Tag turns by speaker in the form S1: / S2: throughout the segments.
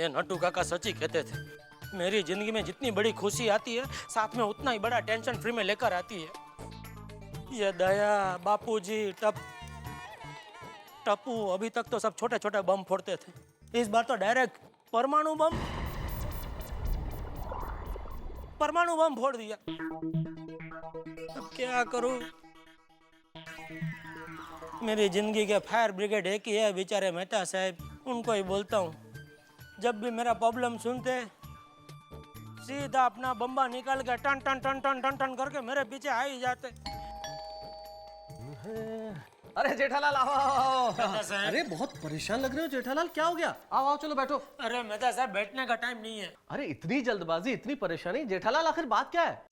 S1: ये नट्टू काका सच ही कहते थे, मेरी जिंदगी में जितनी बड़ी खुशी आती है साथ में उतना ही बड़ा टेंशन फ्री में लेकर आती है। ये दया, बापूजी, टप्पू अभी तक तो सब छोटे छोटे बम फोड़ते थे, इस बार तो डायरेक्ट परमाणु बम फोड़ दिया। अब क्या करूं? मेरी जिंदगी के फायर ब्रिगेड एक ही है, बेचारे मेहता साहब, उनको ही बोलता हूँ। जब भी मेरा प्रॉब्लम सुनते सीधा अपना बम्बा निकाल के टन टन टन टन टन टन करके मेरे पीछे आ ही जाते।
S2: अरे जेठालाल आओ आओ। अरे बहुत परेशान लग रहे हो जेठालाल, क्या हो गया? आओ आओ चलो बैठो।
S1: अरे मेहता साहब बैठने का टाइम नहीं है।
S2: अरे इतनी जल्दबाजी, इतनी परेशानी जेठालाल, आखिर बात क्या है?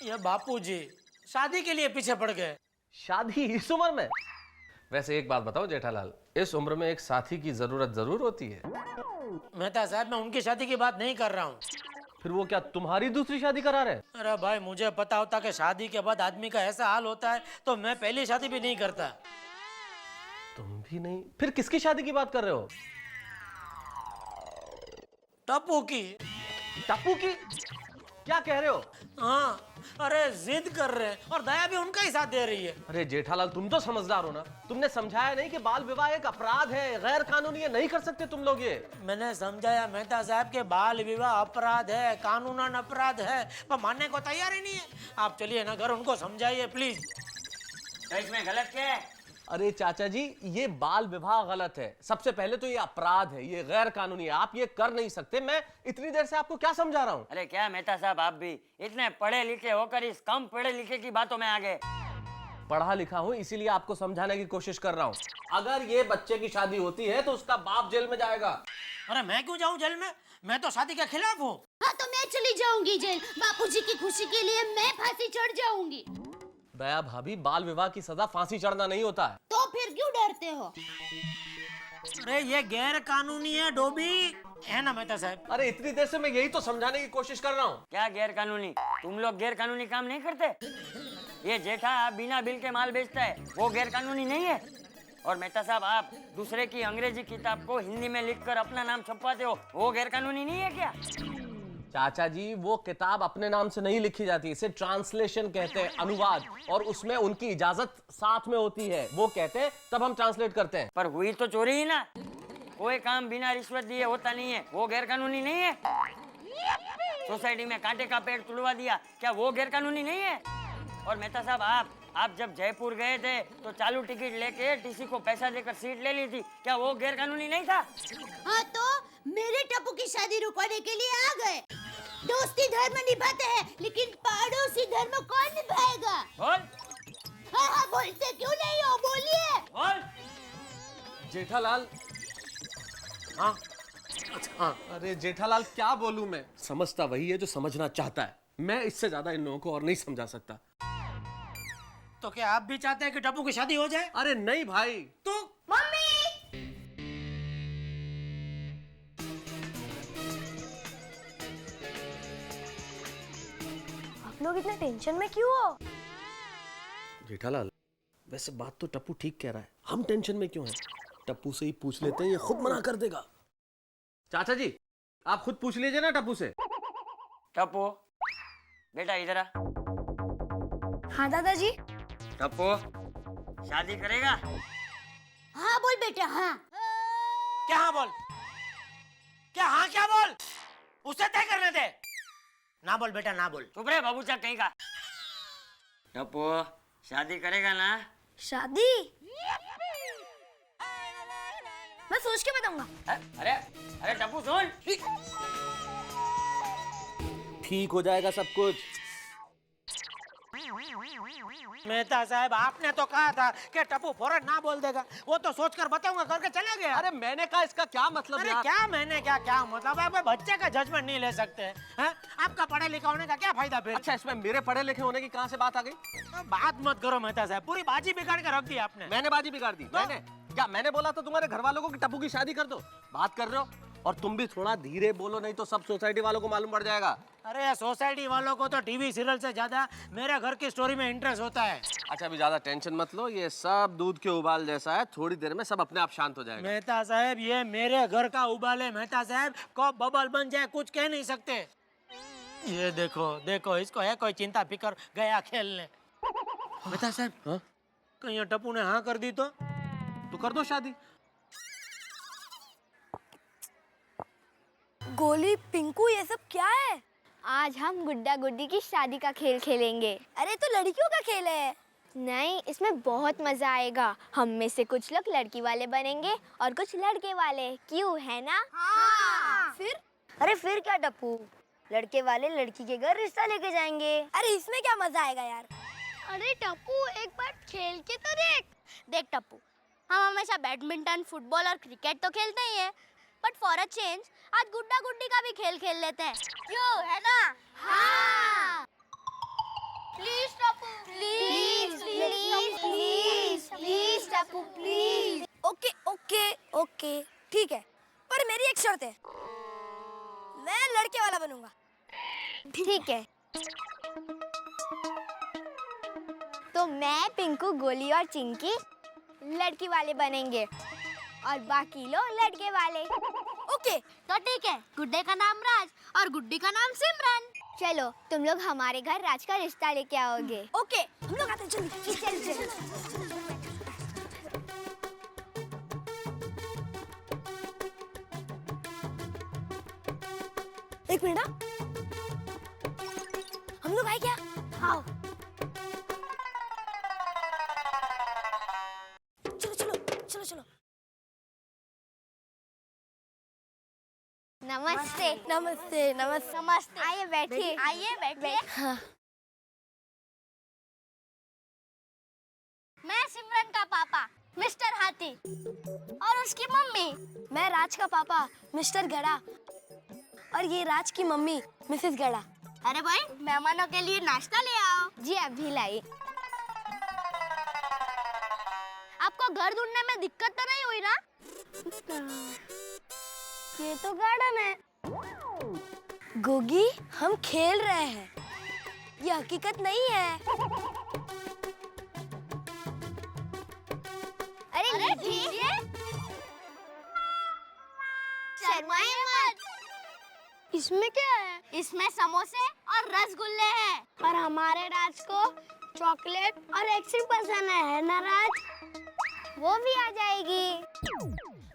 S1: ये बापूजी शादी के लिए पीछे पड़ गए।
S2: शादी इस उम्र में? वैसे एक बात बताओ जेठालाल, इस उम्र में एक साथी की जरूरत जरूर होती है।
S1: मेहता साहब मैं उनकी शादी की बात नहीं कर रहा हूँ।
S2: फिर वो क्या तुम्हारी दूसरी शादी करा रहे हैं?
S1: अरे भाई मुझे पता होता कि शादी के बाद आदमी का ऐसा हाल होता है तो मैं पहली शादी भी नहीं करता।
S2: तुम भी नहीं? फिर किसकी शादी की बात कर रहे हो?
S1: टप्पू की।
S2: टप्पू की? क्या कह रहे हो?
S1: हाँ, अरे जिद कर रहे हैं और दया भी उनका ही साथ दे रही है।
S2: अरे जेठालाल तुम तो समझदार हो ना, तुमने समझाया नहीं कि बाल विवाह एक अपराध है, गैर कानूनी है, नहीं कर सकते तुम लोग ये।
S1: मैंने समझाया मेहता साहब के बाल विवाह अपराध है, कानूनन अपराध है, पर मानने को तैयार ही नहीं है। आप चलिए ना घर, उनको समझाइए प्लीज।
S3: इसमें गलत क्या है?
S2: अरे चाचा जी, ये बाल विवाह गलत है। सबसे पहले तो ये अपराध है, ये गैर कानूनी है, आप ये कर नहीं सकते। मैं इतनी देर से आपको क्या समझा रहा हूँ?
S3: अरे क्या मेहता साहब, आप भी इतने पढ़े लिखे होकर इस कम पढ़े लिखे की बातों में आ गए।
S2: पढ़ा लिखा हूँ इसीलिए आपको समझाने की कोशिश कर रहा हूँ। अगर ये बच्चे की शादी होती है तो उसका बाप जेल में जाएगा।
S1: अरे मैं क्यों जाऊँ जेल में? मैं तो शादी के खिलाफ हूँ।
S4: हाँ तो मैं चली जाऊंगी जेल। बापूजी की खुशी के लिए मैं फांसी चढ़ जाऊंगी।
S2: दया भाभी, बाल विवाह की सजा फांसी चढ़ना नहीं होता है।
S4: तो फिर क्यों डरते हो?
S1: अरे ये गैर कानूनी है डोबी, है ना मेहता साहब?
S2: अरे इतनी देर से मैं यही तो समझाने की कोशिश कर रहा हूँ।
S3: क्या गैर कानूनी? तुम लोग गैर कानूनी काम नहीं करते? ये जेठा बिना बिल के माल बेचता है, वो गैर कानूनी नहीं है? और मेहता साहब, आप दूसरे की अंग्रेजी किताब को हिंदी में लिखकर अपना नाम छपवाते हो, वो गैर कानूनी नहीं है क्या?
S2: चाचा जी, वो किताब अपने नाम से नहीं लिखी जाती, इसे ट्रांसलेशन कहते हैं, अनुवाद, और उसमें उनकी इजाजत साथ में होती है। वो कहते हैं तब हम ट्रांसलेट करते हैं।
S3: पर हुई तो चोरी ही ना। कोई काम बिना रिश्वत दिए होता नहीं है, वो गैर कानूनी नहीं है? सोसाइटी में कांटे का पेड़ तुड़वा दिया, क्या वो गैर कानूनी नहीं है? और मेहता साहब, आप जब जयपुर गए थे तो चालू टिकट लेके टीसी को पैसा देकर सीट ले ली थी, क्या वो गैर कानूनी नहीं था?
S4: हाँ तो मेरे टप्पू की शादी रुकवाने के लिए आ गए। दोस्ती धर्म निभाते हैं, लेकिन पड़ोसी धर्म कौन निभाएगा?
S3: बोल।
S4: हाँ हाँ बोलते क्यों नहीं हो, बोलिए।
S3: बोल।
S2: जेठालाल। हाँ अच्छा, हाँ। अरे जेठालाल क्या बोलूं मैं? समझता वही है जो समझना चाहता है। मैं इससे ज्यादा इन लोगों को और नहीं समझा सकता।
S1: तो क्या आप भी चाहते हैं कि टप्पू की शादी हो जाए?
S2: अरे नहीं भाई।
S1: तो
S4: मम्मी,
S5: आप लोग इतने टेंशन में क्यों हो?
S2: जेठालाल, वैसे बात तो टप्पू ठीक कह रहा है, हम टेंशन में क्यों हैं? टप्पू से ही पूछ लेते हैं, ये खुद मना कर देगा। चाचा जी, आप खुद पूछ लीजिए ना टप्पू से।
S3: टप्पू बेटा इधर आ।
S5: हाँ दादाजी।
S3: टप्पू शादी करेगा?
S4: हाँ बोल बेटा, हाँ।
S1: क्या हाँ बोल? क्या हाँ क्या बोल? उसे तय करने दे। ना बोल बेटा, ना बोल।
S3: चुप रहे बाबूचा कहीं का। टप्पू शादी करेगा ना?
S5: शादी मैं सोच के बताऊंगा।
S3: अरे अरे टप्पू सुन।
S2: ठीक हो जाएगा सब कुछ।
S1: मेहता साहब, आपने तो कहा था कि टप्पू फौरन ना बोल देगा। वो तो सोचकर बताऊंगा करके चला गया।
S2: अरे मैंने कहा इसका क्या मतलब?
S1: अरे क्या मैंने क्या मतलब? आप बच्चे का जजमेंट नहीं ले सकते हैं? आपका पढ़े लिखा होने का क्या फायदा फिर?
S2: अच्छा, इसमें मेरे पढ़े लिखे होने की कहाँ से बात आ गई?
S1: बात मत करो मेहता साहब, पूरी बाजी बिगाड़ के रख दी आपने।
S2: मैंने बाजी बिगाड़ दी? मैंने बोला था तुम्हारे घर वालों को कि टप्पू की शादी कर दो? बात कर रहे हो। और तुम भी थोड़ा धीरे बोलो, नहीं तो सब सोसाइटी वालों को मालूम पड़ जाएगा।
S1: अरे सोसाइटी वालों को तो टीवी सीरियल से ज्यादा मेरे घर की स्टोरी में इंटरेस्ट होता है।
S2: अच्छा अभी ज्यादा टेंशन मत लो, ये सब दूध के उबाल जैसा है, थोड़ी देर में सब अपने आप शांत हो जाएगा।
S1: मेहता साहब ये मेरे घर का उबाल है मेहता साहब, कब बबल बन जाए कुछ कह नहीं सकते। ये देखो देखो इसको है कोई चिंता फिकर, गया खेलने। मेहता साहब
S2: हाँ?
S1: कहीं टप्पू ने हाँ कर दी तो
S2: कर दो शादी।
S5: गोली, पिंकू, ये सब क्या है?
S6: आज हम गुड्डा गुड्डी की शादी का खेल खेलेंगे।
S5: अरे तो लड़कियों का खेल है।
S6: नहीं, इसमें बहुत मजा आएगा। हम में से कुछ लोग लड़की वाले बनेंगे और कुछ लड़के वाले, क्यों है ना?
S5: हाँ।
S6: फिर?
S5: अरे फिर क्या टप्पू, लड़के वाले लड़की के घर रिश्ता लेके जाएंगे। अरे इसमें क्या मजा आएगा यार।
S6: अरे टप्पू एक बार खेल के तो देख टप्पू, हम हमेशा बैडमिंटन, फुटबॉल और क्रिकेट तो खेलते ही हैं, बट फॉर अ चेंज आज गुड्डा गुड्डी का भी खेल खेल लेते हैं, क्यों है ना? हाँ। Please Tappu, please please please please Tappu please.
S5: Okay okay okay ठीक है, पर मेरी एक शर्त है, मैं लड़के वाला बनूंगा।
S6: ठीक है, तो मैं, पिंकू, गोली और चिंकी लड़की वाले बनेंगे और बाकी लोग लड़के वाले।
S5: ओके
S6: तो ठीक है, गुड्डे का नाम राज और गुड्डी का नाम सिमरन। चलो तुम लोग हमारे घर राज का रिश्ता लेके आओगे।
S5: ओके, हम लोग आते हैं, चल चल चल। एक मिनट, हम लोग आए क्या? आओ चलो चलो चलो चलो।
S6: नमस्ते।
S5: नमस्ते नमस्ते
S6: नमस्ते, आइए बैठिए। आइए बैठिए।
S5: हाँ।
S6: मैं सिमरन का पापा मिस्टर हाथी और उसकी मम्मी।
S5: मैं राज का पापा मिस्टर गड़ा और ये राज की मम्मी मिसेस गड़ा।
S6: अरे भाई, मेहमानों के लिए नाश्ता ले आओ। जी अभी लाई। आपको घर ढूंढने में दिक्कत तो नहीं हुई ना?
S5: ये तो गार्डन है। गोगी, हम खेल रहे हैं, ये हकीकत नहीं है।
S6: अरे लीजिए। शर्माए मत।
S5: इसमें क्या है?
S6: इसमें समोसे और रसगुल्ले हैं।
S5: पर हमारे राज को चॉकलेट और आइसक्रीम पसंद है ना राज?
S6: वो भी आ जाएगी।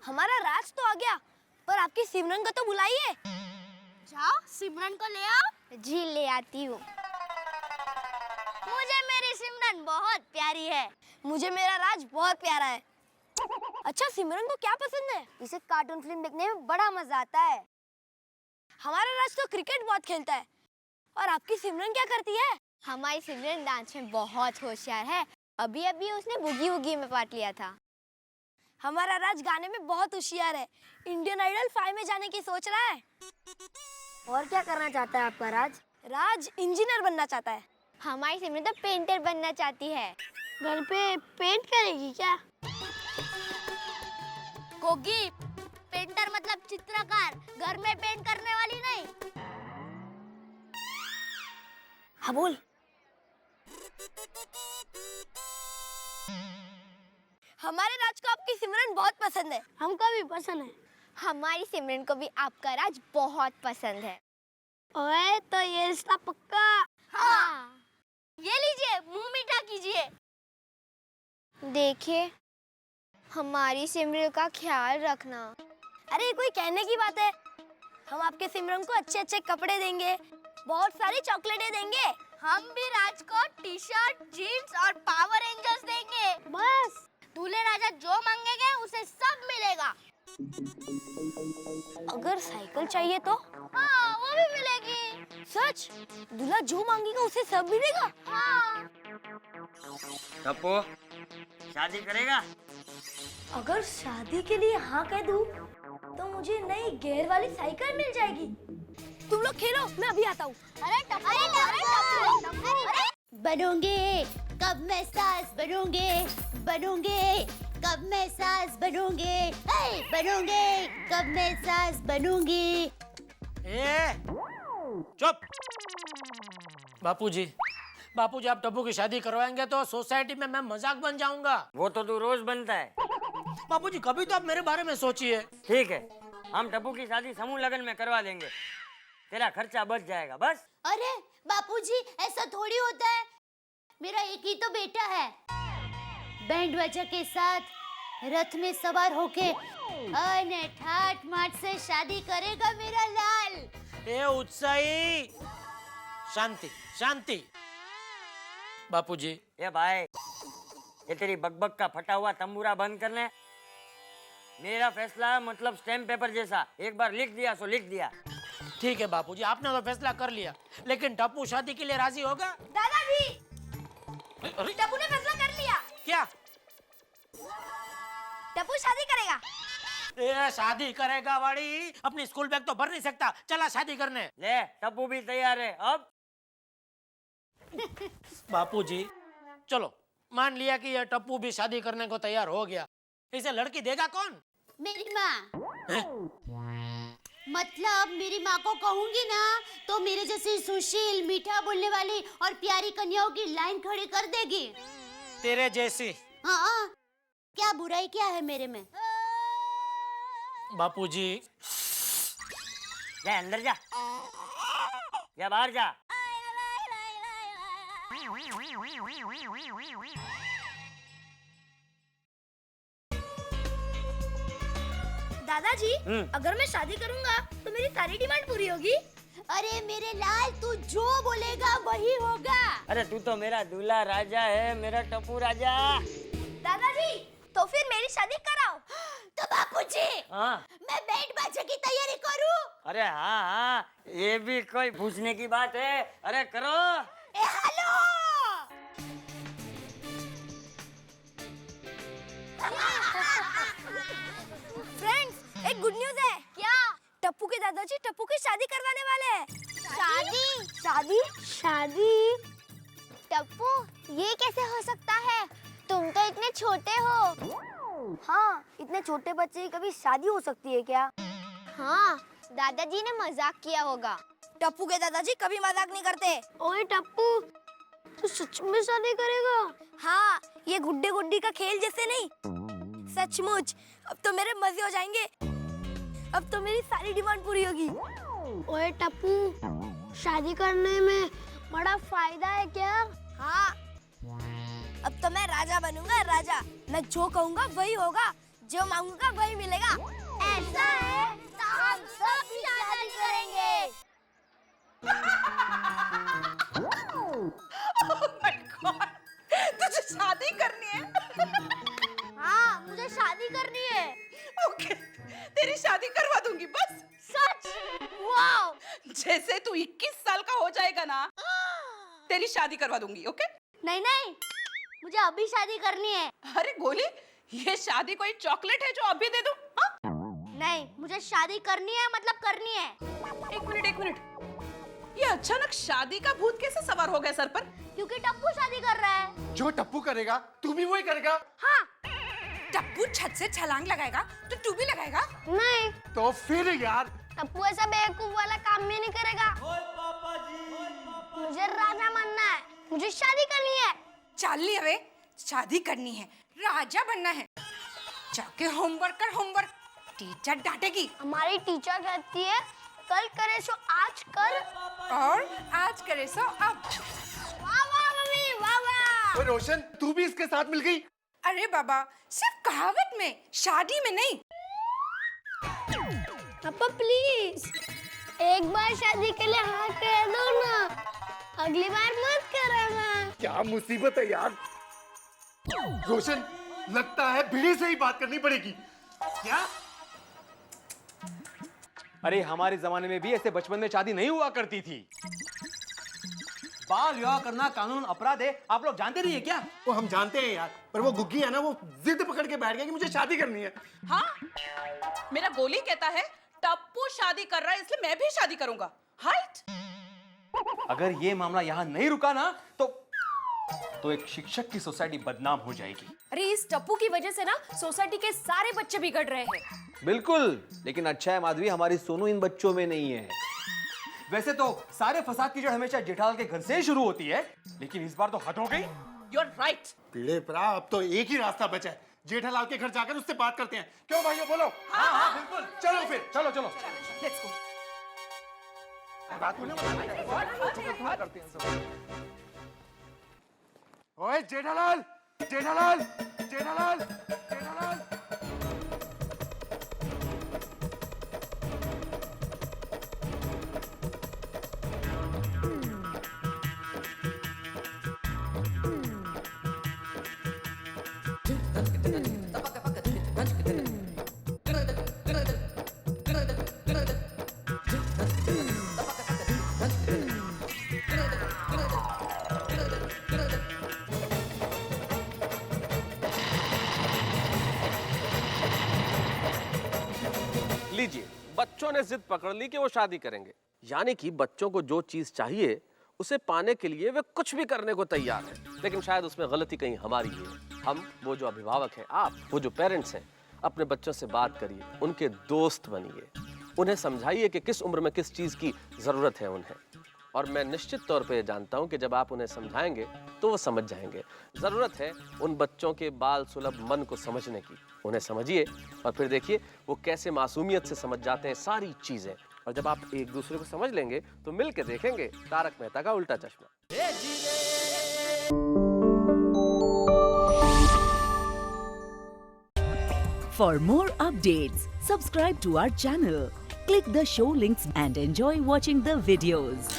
S5: हमारा राज तो आ गया, पर आपकी सिमरन को तो बुलाइए।
S6: जाओ सिमरन को ले आओ। जी ले आती हूँ। मुझे मेरी सिमरन बहुत प्यारी है।
S5: मुझे मेरा राज बहुत प्यारा है। अच्छा, सिमरन को क्या पसंद है?
S6: इसे कार्टून फिल्म देखने में बड़ा मजा आता है।
S5: हमारा राज तो क्रिकेट बहुत खेलता है। और आपकी सिमरन क्या करती है?
S6: हमारी सिमरन डांस में बहुत होशियार है। अभी अभी उसने बुगी वुगी में पार्ट लिया था।
S5: हमारा राज गाने में बहुत होशियार है। इंडियन आइडल 5 में जाने की सोच रहा है।
S6: और क्या करना चाहता है आपका राज?
S5: राज इंजीनियर बनना चाहता है।
S6: हमारी सिमरन तो पेंटर बनना चाहती है।
S5: घर पे पेंट करेगी क्या?
S6: गोगी, पेंटर मतलब चित्रकार, घर में पेंट करने वाली नहीं।
S5: हाँ बोल। हमारे राज को आपकी सिमरन बहुत पसंद है। हमको भी पसंद है।
S6: हमारी सिमरन को भी आपका राज बहुत पसंद है।
S5: ओए, तो ये रिश्ता पक्का?
S6: हाँ। ये लीजिए, मुंह मीठा कीजिए। देखिए, हमारी सिमरन का ख्याल रखना।
S5: अरे कोई कहने की बात है। हम आपके सिमरन को अच्छे अच्छे कपड़े देंगे, बहुत सारी चॉकलेटें देंगे।
S6: हम भी राज को टी शर्ट, जीन्स और पावर रेंजर्स देंगे।
S5: बस।
S6: दूल्हे राजा जो मांगेंगे उसे सब मिलेगा।
S5: अगर साइकिल चाहिए तो?
S6: हाँ, वो भी मिलेगी।
S5: सच? दूल्हा जो मांगेगा उसे सब मिलेगा?
S6: हाँ।
S3: टप्पू, शादी करेगा?
S5: अगर शादी के लिए हाँ कह दूं, तो मुझे नई गियर वाली साइकिल मिल जाएगी। तुम लोग खेलो, मैं अभी आता हूँ।
S4: बनोगे कब मैं सास बनोगे, बनोगे कब मैं सास बनोगे, बनोगे कब मैं सास बनूंगी।
S1: ए चुप। बापूजी, बापूजी आप टप्पू की शादी करवाएंगे तो सोसाइटी में मैं मजाक बन जाऊंगा।
S3: वो तो तू रोज बनता है।
S1: बापूजी कभी तो आप मेरे बारे में सोचिए।
S3: ठीक है, हम टप्पू की शादी समूह लगन में करवा देंगे, तेरा खर्चा बच जाएगा बस।
S4: अरे बापूजी, ऐसा थोड़ी होता है। मेरा एक ही तो बेटा है। बैंड बाजा के साथ रथ में सवार होके अने ठाट माट से शादी करेगा मेरा लाल।
S1: ए उत्साही, शांति शांति। बापूजी,
S3: ये भाई, ये तेरी बकबक का फटा हुआ तंबूरा बंद कर ले। मेरा फैसला मतलब स्टैम्प पेपर जैसा, एक बार लिख दिया सो लिख दिया।
S1: ठीक है बापूजी, आपने तो फैसला कर लिया, लेकिन टप्पू शादी के लिए राजी होगा?
S5: दादाजी,
S1: अरे
S5: टप्पू ने फैसला कर लिया।
S1: क्या?
S5: टप्पू शादी करेगा।
S1: ए शादी करेगा वाड़ी, अपनी स्कूल बैग तो भर नहीं सकता, चला शादी करने।
S3: ले, टप्पू भी तैयार है अब।
S1: बापूजी चलो, मान लिया कि ये टप्पू भी शादी करने को तैयार हो गया, इसे लड़की देगा कौन?
S4: मेरी माँ।
S1: हैं?
S4: मतलब मेरी माँ को कहूंगी ना तो मेरे जैसी सुशील, मीठा बोलने वाली और प्यारी कन्याओं की लाइन खड़ी कर देगी।
S1: तेरे जैसी।
S4: हाँ, क्या बुराई क्या है मेरे में?
S1: बापूजी,
S3: जा अंदर जा, या बाहर जा।
S5: दादाजी, अगर मैं शादी करूंगा तो मेरी सारी डिमांड पूरी होगी।
S4: अरे मेरे लाल, तू जो बोलेगा वही होगा।
S3: अरे तू तो मेरा दूल्हा राजा है, मेरा टप्पू राजा।
S5: दादाजी, तो फिर मेरी शादी कराओ।
S4: तो बापूजी,
S3: हाँ,
S4: मैं बैंड बाजा की तैयारी करूं?
S3: अरे हाँ हाँ, ये भी कोई पूछने की बात है। अरे करो।
S4: ए हेलो।
S5: फ्रेंड्स, एक गुड न्यूज है। क्या? टप्पू के दादाजी टप्पू की शादी करवाने वाले हैं।
S6: शादी?
S5: शादी?
S6: शादी? टप्पू, ये कैसे हो सकता है? तुम तो इतने छोटे हो।
S5: हाँ, इतने छोटे बच्चे की कभी शादी हो सकती है क्या?
S6: हाँ, दादाजी ने मजाक किया होगा।
S5: टप्पू के दादाजी कभी मजाक नहीं करते। ओए टप्पू, तू सच में शादी करेगा? हाँ, ये गुड्डे गुड्डी का खेल जैसे नहीं, सचमुच। अब तो मेरे मजे हो जाएंगे, अब तो मेरी सारी डिमांड पूरी होगी।
S6: ओए टप्पू, शादी करने में बड़ा फायदा है क्या?
S5: हाँ, अब तो मैं राजा बनूंगा, राजा। मैं जो कहूँगा वही होगा, जो मांगूंगा वही मिलेगा।
S6: ऐसा है तो हम सब भी शादी करेंगे।
S7: तुझे शादी करनी है?
S6: हाँ, मुझे शादी करनी है।
S7: ओके, तेरी शादी करवा दूंगी बस।
S6: सच? वाओ!
S7: जैसे तू 21 साल का हो जाएगा ना, तेरी शादी करवा दूंगी। ओके?
S6: नहीं नहीं, मुझे अभी शादी करनी है।
S7: अरे गोली, ये शादी कोई चॉकलेट है जो अभी दे दूं? हाँ?
S6: नहीं, मुझे शादी करनी है मतलब करनी है।
S7: एक मिनट। ये अचानक शादी का भूत कैसे सवार हो गया सर पर?
S6: क्योंकि टप्पू शादी कर रहा है।
S2: जो टप्पू करेगा तू भी वही करेगा।
S6: हाँ।
S7: टप्पू छत से छलांग लगाएगा तो तू भी लगाएगा?
S6: नहीं,
S2: तो फिर यार,
S6: टप्पू ऐसा बेवकूफ वाला काम भी नहीं करेगा। मुझे राजा बनना है, मुझे शादी करनी है।
S7: चल ली अबे, शादी करनी है, राजा बनना है। जाके होमवर्क कर, होमवर्क। टीचर डांटेगी।
S6: हमारी टीचर कहती है कल करे सो आज कर,
S7: और आज करे सो अब।
S6: वाह वाह मम्मी, वाह वाह।
S2: ओए रोशन, तू भी इसके साथ मिल गई।
S7: अरे बाबा, सिर्फ कहावत में, शादी में नहीं।
S6: पापा प्लीज, एक बार शादी के लिए हाँ कह दो ना, अगली बार मत कराना।
S2: क्या मुसीबत है यार। रोशन, लगता है भिड़ी से ही बात करनी पड़ेगी। क्या?
S8: अरे हमारे जमाने में भी ऐसे बचपन में शादी नहीं हुआ करती थी। बाल विवाह करना कानून अपराध है, आप लोग जानते नहीं है क्या?
S2: वो हम जानते हैं यार, पर वो गुग्गी है ना, वो जिद पकड़ के बैठ गया कि मुझे शादी करनी है।
S7: हाँ, मेरा गोली कहता है टप्पू शादी कर रहा है इसलिए मैं भी शादी करूंगा। हाइट।
S8: अगर ये मामला यहाँ नहीं रुका ना तो एक शिक्षक की सोसाइटी बदनाम हो जाएगी।
S9: अरे इस टप्पू की वजह से ना सोसाइटी के सारे बच्चे बिगड़ रहे हैं।
S8: बिल्कुल, लेकिन अच्छा है माधवी, हमारी सोनू इन बच्चों में नहीं है। वैसे तो सारे फसाद की जड़ हमेशा जेठालाल के घर से ही शुरू होती है, लेकिन इस बार तो हद हो गई।
S10: You're right.
S11: पीड़े परा, अब तो एक ही रास्ता बचा है, जेठालाल के घर जाकर उससे बात करते हैं। क्यों भाइयों, बोलो?
S8: हाँ बिल्कुल,
S11: चलो फिर,
S8: चलो चलो।
S10: Let's go.
S11: बात को ना करते हैं सब। ओए जेठालाल, जेठालाल, जेठालाल, जेठालाल।
S2: लीजिए, बच्चों ने जिद पकड़ ली कि वो शादी करेंगे, यानी कि बच्चों को जो चीज चाहिए उसे पाने के लिए वे कुछ भी करने को तैयार हैं। लेकिन शायद उसमें गलती कहीं हमारी है। हम, वो जो अभिभावक हैं, आप, वो जो पेरेंट्स हैं, अपने बच्चों से बात करिए, उनके दोस्त बनिए, उन्हें समझाइए कि किस उम्र में किस चीज की जरूरत है उन्हें। और मैं निश्चित तौर पे जानता हूं कि जब आप उन्हें समझाएंगे तो वो समझ जाएंगे। जरूरत है उन बच्चों के बाल सुलभ मन को समझने की। उन्हें समझिए और फिर देखिए वो कैसे मासूमियत से समझ जाते हैं सारी चीजें। और जब आप एक दूसरे को समझ लेंगे तो मिल के देखेंगे तारक मेहता का उल्टा चश्मा।
S12: For more updates, subscribe to our channel, click the show links and enjoy watching the videos.